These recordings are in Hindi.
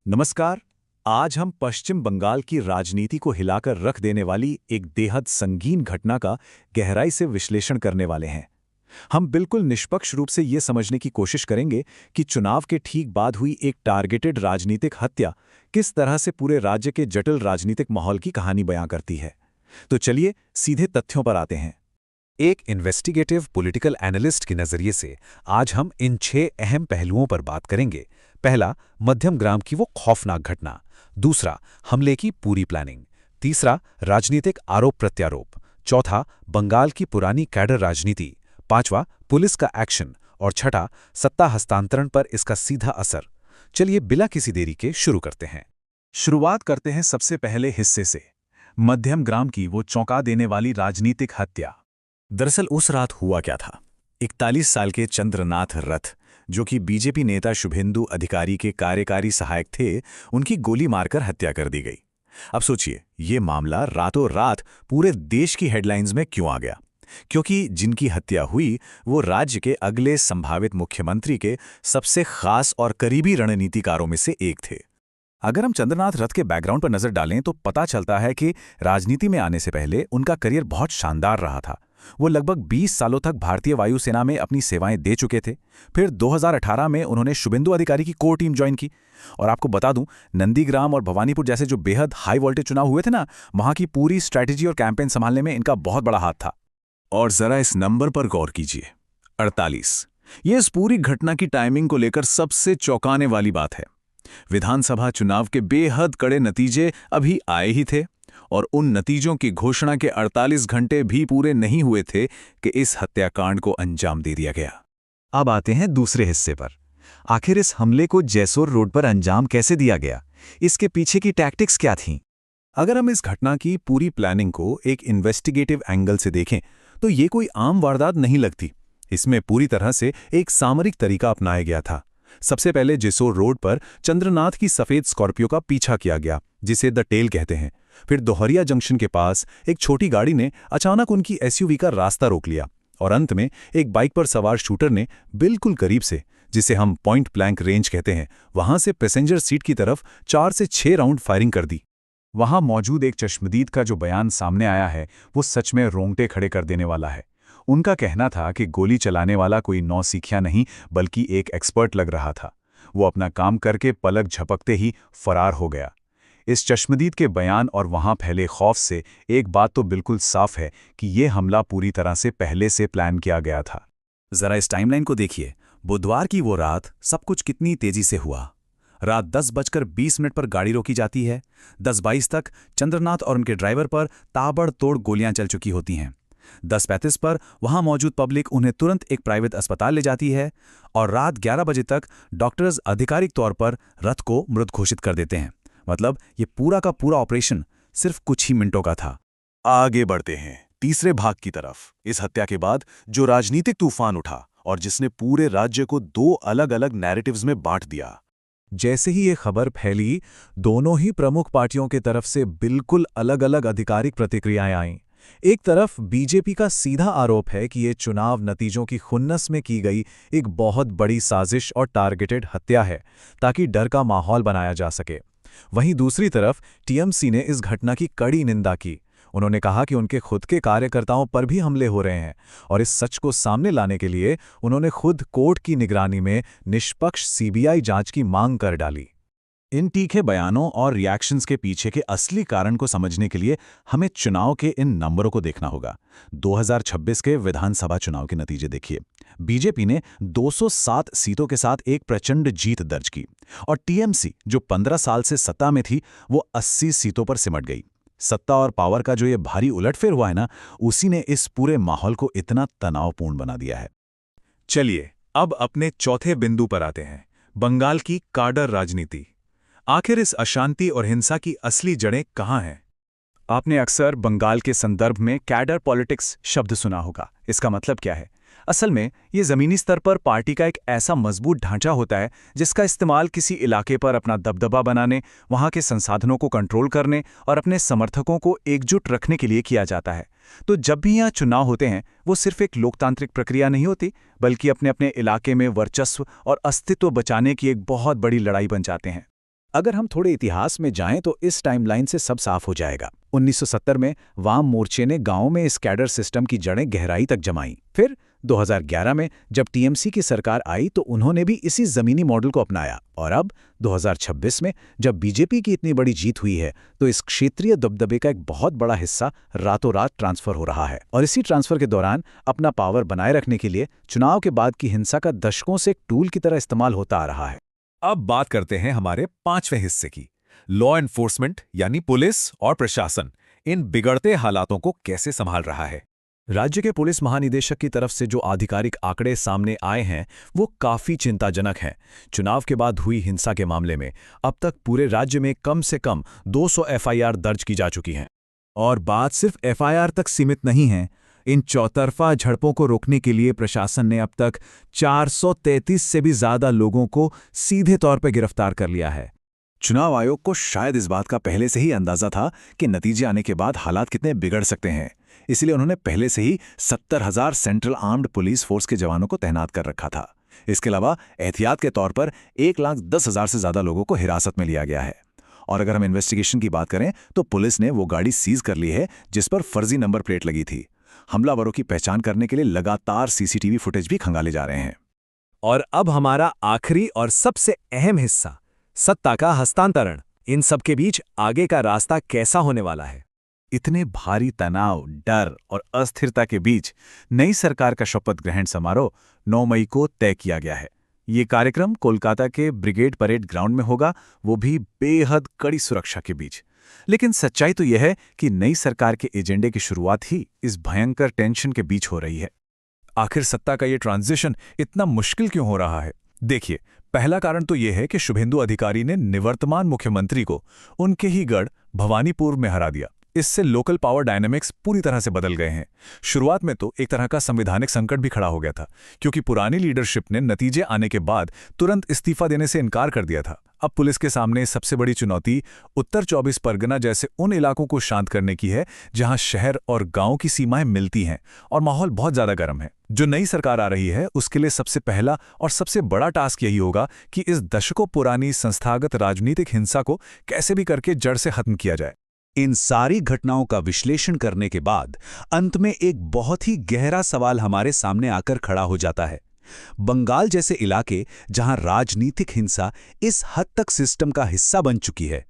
नमस्कार। आज हम पश्चिम बंगाल की राजनीति को हिलाकर रख देने वाली एक बेहद संगीन घटना का गहराई से विश्लेषण करने वाले हैं। हम बिल्कुल निष्पक्ष रूप से ये समझने की कोशिश करेंगे कि चुनाव के ठीक बाद हुई एक टारगेटेड राजनीतिक हत्या किस तरह से पूरे राज्य के जटिल राजनीतिक माहौल की कहानी बयां करती है। तो चलिए सीधे तथ्यों पर आते हैं। एक इन्वेस्टिगेटिव पॉलिटिकल एनालिस्ट के नजरिए से आज हम इन 6 अहम पहलुओं पर बात करेंगे। पहला, मध्यम ग्राम की वो खौफनाक घटना। दूसरा, हमले की पूरी प्लानिंग। तीसरा, राजनीतिक आरोप प्रत्यारोप। चौथा, बंगाल की पुरानी कैडर राजनीति। पांचवा, पुलिस का एक्शन। और छठा, सत्ता हस्तांतरण पर इसका सीधा असर। चलिए बिना किसी देरी के शुरू करते हैं। शुरुआत करते हैं सबसे पहले हिस्से से, मध्यम ग्राम की वो चौंका देने वाली राजनीतिक हत्या। दरअसल उस रात हुआ क्या था। 41 साल के चंद्रनाथ रथ, जो कि बीजेपी नेता शुभेंदु अधिकारी के कार्यकारी सहायक थे, उनकी गोली मारकर हत्या कर दी गई। अब सोचिए, ये मामला रातों रात पूरे देश की हेडलाइंस में क्यों आ गया? क्योंकि जिनकी हत्या हुई वो राज्य के अगले संभावित मुख्यमंत्री के सबसे खास और करीबी रणनीतिकारों में से एक थे। अगर हम चंद्रनाथ रथ के बैकग्राउंड पर नजर डालें तो पता चलता है कि राजनीति में आने से पहले उनका करियर बहुत शानदार रहा था। वो लगभग 20 सालों तक भारतीय वायुसेना में अपनी सेवाएं दे चुके थे। फिर 2018 में उन्होंने शुभेंदु अधिकारी की कोर टीम ज्वाइन की। और आपको बता दूं, नंदीग्राम और भवानीपुर जैसे जो बेहद हाई वोल्टेज चुनाव हुए थे ना, वहां की पूरी स्ट्रैटेजी और कैंपेन संभालने में इनका बहुत बड़ा हाथ था। और जरा इस नंबर पर गौर कीजिए, 48। ये इस पूरी घटना की टाइमिंग को लेकर सबसे चौंकाने वाली बात है। विधानसभा चुनाव के बेहद कड़े नतीजे अभी आए ही थे और उन नतीजों की घोषणा के 48 घंटे भी पूरे नहीं हुए थे कि इस हत्याकांड को अंजाम दे दिया गया। अब आते हैं दूसरे हिस्से पर। आखिर इस हमले को जैसोर रोड पर अंजाम कैसे दिया गया? इसके पीछे की टैक्टिक्स क्या थीं? अगर हम इस घटना की पूरी प्लानिंग को एक इन्वेस्टिगेटिव एंगल से देखें तो ये कोई आम वारदात नहीं लगती। इसमें पूरी तरह से एक सामरिक तरीका अपनाया गया था। सबसे पहले जेसोर रोड पर चंद्रनाथ की सफेद स्कॉर्पियो का पीछा किया गया, जिसे द टेल कहते हैं। फिर दोहरिया जंक्शन के पास एक छोटी गाड़ी ने अचानक उनकी एसयूवी का रास्ता रोक लिया और अंत में एक बाइक पर सवार शूटर ने बिल्कुल करीब से, जिसे हम पॉइंट ब्लैंक रेंज कहते हैं, वहां से पैसेंजर सीट की तरफ 4 से 6 राउंड फायरिंग कर दी। वहां मौजूद एक चश्मदीद का जो बयान सामने आया है वो सच में रोंगटे खड़े कर देने वाला है। उनका कहना था कि गोली चलाने वाला कोई नौसिखिया नहीं बल्कि एक एक्सपर्ट लग रहा था। वो अपना काम करके पलक झपकते ही फरार हो गया। इस चश्मदीद के बयान और वहां फैले खौफ से एक बात तो बिल्कुल साफ है कि ये हमला पूरी तरह से पहले से प्लान किया गया था। जरा इस टाइमलाइन को देखिए। बुधवार की वो रात सब कुछ कितनी तेजी से हुआ। रात 10:20 पर गाड़ी रोकी जाती है। 10:22 तक चंद्रनाथ और उनके ड्राइवर पर ताबड़तोड़ गोलियां चल चुकी होती हैं। 10:35 पर वहां मौजूद पब्लिक उन्हें तुरंत एक प्राइवेट अस्पताल ले जाती है और रात 11 बजे तक डॉक्टर्स आधिकारिक तौर पर रथ को मृत घोषित कर देते हैं। मतलब ये पूरा का पूरा ऑपरेशन सिर्फ कुछ ही मिनटों का था। आगे बढ़ते हैं तीसरे भाग की तरफ। इस हत्या के बाद जो राजनीतिक तूफान उठा और जिसने पूरे राज्य को 2 अलग-अलग नैरेटिव्स में बांट दिया। जैसे ही ये खबर फैली, दोनों ही प्रमुख पार्टियों की तरफ से बिल्कुल अलग-अलग आधिकारिक प्रतिक्रियाएं आईं। एक तरफ बीजेपी का सीधा आरोप है कि ये चुनाव नतीजों की खुन्नस में की गई एक बहुत बड़ी साजिश और टारगेटेड हत्या है, ताकि डर का माहौल बनाया जा सके। वहीं दूसरी तरफ टीएमसी ने इस घटना की कड़ी निंदा की। उन्होंने कहा कि उनके खुद के कार्यकर्ताओं पर भी हमले हो रहे हैं और इस सच को सामने लाने के लिए उन्होंने खुद कोर्ट की निगरानी में निष्पक्ष सीबीआई जांच की मांग कर डाली। इन तीखे बयानों और रिएक्शंस के पीछे के असली कारण को समझने के लिए हमें चुनाव के इन नंबरों को देखना होगा। 2026 के विधानसभा चुनाव के नतीजे देखिए। बीजेपी ने 207 सीटों के साथ एक प्रचंड जीत दर्ज की और टीएमसी, जो 15 साल से सत्ता में थी, वो 80 सीटों पर सिमट गई। सत्ता और पावर का जो ये भारी उलटफेर हुआ है ना, उसी ने इस पूरे माहौल को इतना तनावपूर्ण बना दिया है। चलिए अब अपने चौथे बिंदु पर आते हैं, बंगाल की काडर राजनीति। आखिर इस अशांति और हिंसा की असली जड़ें कहाँ हैं? आपने अक्सर बंगाल के संदर्भ में कैडर पॉलिटिक्स शब्द सुना होगा। इसका मतलब क्या है? असल में ये ज़मीनी स्तर पर पार्टी का एक ऐसा मजबूत ढांचा होता है जिसका इस्तेमाल किसी इलाके पर अपना दबदबा बनाने, वहाँ के संसाधनों को कंट्रोल करने और अपने समर्थकों को एकजुट रखने के लिए किया जाता है। तो जब भी यहाँ चुनाव होते हैं, वो सिर्फ एक लोकतांत्रिक प्रक्रिया नहीं होती, बल्कि अपने अपने इलाके में वर्चस्व और अस्तित्व बचाने की एक बहुत बड़ी लड़ाई बन जाते हैं। अगर हम थोड़े इतिहास में जाएं तो इस टाइमलाइन से सब साफ हो जाएगा। 1970 में वाम मोर्चे ने गांवों में इस कैडर सिस्टम की जड़ें गहराई तक जमाई। फिर 2011 में जब टीएमसी की सरकार आई तो उन्होंने भी इसी जमीनी मॉडल को अपनाया। और अब 2026 में जब बीजेपी की इतनी बड़ी जीत हुई है तो इस क्षेत्रीय दबदबे का एक बहुत बड़ा हिस्सा रातों रात ट्रांसफर हो रहा है। और इसी ट्रांसफर के दौरान अपना पावर बनाए रखने के लिए चुनाव के बाद की हिंसा का दशकों से एक टूल की तरह इस्तेमाल होता आ रहा है। अब बात करते हैं हमारे 5वें हिस्से की। लॉ एनफोर्समेंट यानी पुलिस और प्रशासन इन बिगड़ते हालातों को कैसे संभाल रहा है। राज्य के पुलिस महानिदेशक की तरफ से जो आधिकारिक आंकड़े सामने आए हैं वो काफी चिंताजनक हैं। चुनाव के बाद हुई हिंसा के मामले में अब तक पूरे राज्य में कम से कम 200 एफआईआर दर्ज की जा चुकी हैं। और बात सिर्फ एफआईआर तक सीमित नहीं है। इन चौतरफा झड़पों को रोकने के लिए प्रशासन ने अब तक 433 से भी ज्यादा लोगों को सीधे तौर पर गिरफ्तार कर लिया है। चुनाव आयोग को शायद इस बात का पहले से ही अंदाजा था कि नतीजे आने के बाद हालात कितने बिगड़ सकते हैं, इसलिए उन्होंने पहले से ही 70,000 सेंट्रल आर्म्ड पुलिस फोर्स के जवानों को तैनात कर रखा था। इसके अलावा एहतियात के तौर पर 1,10,000 से ज्यादा लोगों को हिरासत में लिया गया है। और अगर हम इन्वेस्टिगेशन की बात करें तो पुलिस ने वो गाड़ी सीज कर ली है जिस पर फर्जी नंबर प्लेट लगी थी। हमलावरों की पहचान करने के लिए लगातार सीसीटीवी फुटेज भी खंगाले जा रहे हैं। और अब हमारा आखिरी और सबसे अहम हिस्सा, सत्ता का हस्तांतरण। इन सब के बीच आगे का रास्ता कैसा होने वाला है। इतने भारी तनाव, डर और अस्थिरता के बीच नई सरकार का शपथ ग्रहण समारोह 9 मई को तय किया गया है। ये कार्यक्रम कोलकाता के ब्रिगेड परेड ग्राउंड में होगा, वो भी बेहद कड़ी सुरक्षा के बीच। लेकिन सच्चाई तो यह है कि नई सरकार के एजेंडे की शुरुआत ही इस भयंकर टेंशन के बीच हो रही है। आखिर सत्ता का ये ट्रांजिशन इतना मुश्किल क्यों हो रहा है? देखिए, पहला कारण तो यह है कि शुभेंदु अधिकारी ने निवर्तमान मुख्यमंत्री को उनके ही गढ़ भवानीपुर में हरा दिया। इससे लोकल पावर डायनामिक्स पूरी तरह से बदल गए हैं। शुरुआत में तो एक तरह का संवैधानिक संकट भी खड़ा हो गया था, क्योंकि पुरानी लीडरशिप ने नतीजे आने के बाद तुरंत इस्तीफा देने से इनकार कर दिया था। अब पुलिस के सामने सबसे बड़ी चुनौती उत्तर 24 परगना जैसे उन इलाकों को शांत करने की है जहां शहर और गांव की सीमाएं मिलती हैं और माहौल बहुत ज्यादा गर्म है। जो नई सरकार आ रही है उसके लिए सबसे पहला और सबसे बड़ा टास्क यही होगा कि इस दशकों पुरानी संस्थागत राजनीतिक हिंसा को कैसे भी करके जड़ से खत्म किया जाए। इन सारी घटनाओं का विश्लेषण करने के बाद अंत में एक बहुत ही गहरा सवाल हमारे सामने आकर खड़ा हो जाता है। बंगाल जैसे इलाके जहां राजनीतिक हिंसा इस हद तक सिस्टम का हिस्सा बन चुकी है,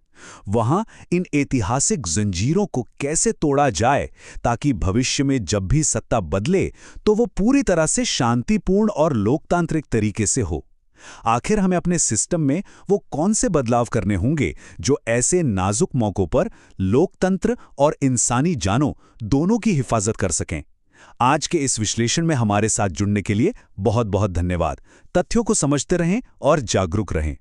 वहां इन ऐतिहासिक जंजीरों को कैसे तोड़ा जाए ताकि भविष्य में जब भी सत्ता बदले तो वो पूरी तरह से शांतिपूर्ण और लोकतांत्रिक तरीके से हो। आखिर हमें अपने सिस्टम में वो कौन से बदलाव करने होंगे जो ऐसे नाजुक मौकों पर लोकतंत्र और इंसानी जानों दोनों की हिफाजत कर सकें। आज के इस विश्लेषण में हमारे साथ जुड़ने के लिए बहुत बहुत धन्यवाद। तथ्यों को समझते रहें और जागरूक रहें।